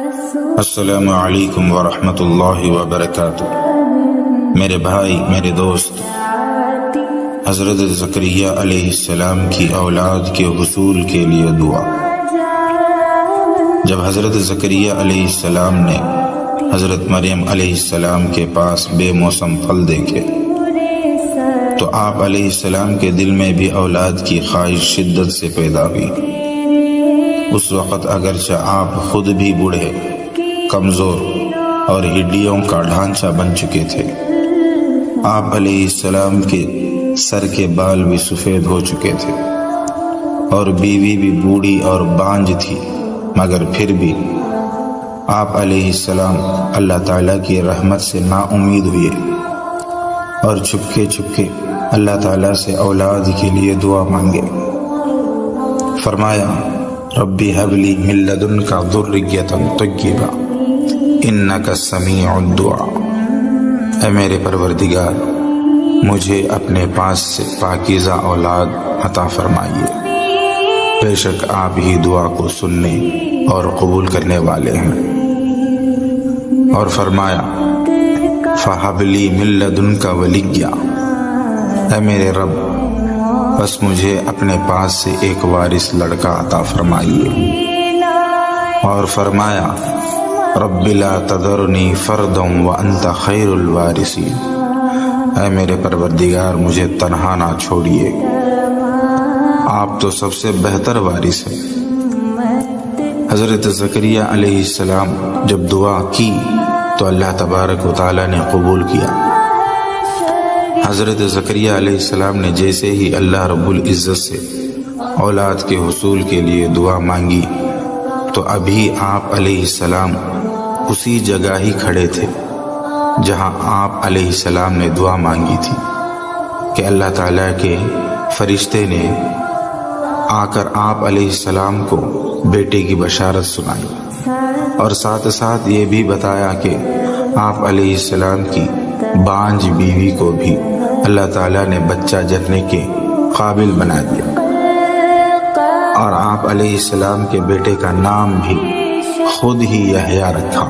السلام علیکم ورحمۃ اللہ وبرکاتہ۔ میرے بھائی، میرے دوست، حضرت زکریا علیہ السلام کی اولاد کے حصول کے لیے دعا۔ جب حضرت زکریا علیہ السلام نے حضرت مریم علیہ السلام کے پاس بے موسم پھل دیکھے تو آپ علیہ السلام کے دل میں بھی اولاد کی خواہش شدت سے پیدا ہوئی۔ اس وقت اگرچہ آپ خود بھی بوڑھے، کمزور اور ہڈیوں کا ڈھانچہ بن چکے تھے، آپ علیہ السلام کے سر کے بال بھی سفید ہو چکے تھے اور بیوی بھی بوڑھی اور بانجھ تھی، مگر پھر بھی آپ علیہ السلام اللہ تعالیٰ کی رحمت سے نا امید ہوئے اور چھپکے چھپکے اللہ تعالیٰ سے اولاد کے لیے دعا مانگے۔ فرمایا، ربی حب لی من لدنک ذریۃ طیبہ انک سمیع الدعاء، اے میرے پروردگار، مجھے اپنے پاس سے پاکیزہ اولاد عطا فرمائیے، بے شک آپ ہی دعا کو سننے اور قبول کرنے والے ہیں۔ اور فرمایا، فَحَبْ لِي مِن لَّدُنْكَ وَلِيًّا، اے میرے رب، بس مجھے اپنے پاس سے ایک وارث لڑکا عطا فرمائیے۔ اور فرمایا، رب لا تذرنی فردا وانت خیر الوارثین، اے میرے پروردگار، مجھے تنہا نہ چھوڑیے، آپ تو سب سے بہتر وارث ہیں۔ حضرت زکریا علیہ السلام جب دعا کی تو اللہ تبارک و تعالیٰ نے قبول کیا۔ حضرت زکریا علیہ السلام نے جیسے ہی اللہ رب العزت سے اولاد کے حصول کے لیے دعا مانگی تو ابھی آپ علیہ السلام اسی جگہ ہی کھڑے تھے جہاں آپ علیہ السلام نے دعا مانگی تھی کہ اللہ تعالیٰ کے فرشتے نے آ کر آپ علیہ السلام کو بیٹے کی بشارت سنائی اور ساتھ ساتھ یہ بھی بتایا کہ آپ علیہ السلام کی بانجھ بیوی کو بھی اللہ تعالیٰ نے بچہ جننے کے قابل بنا دیا، اور آپ علیہ السلام کے بیٹے کا نام بھی خود ہی یحییٰ رکھا۔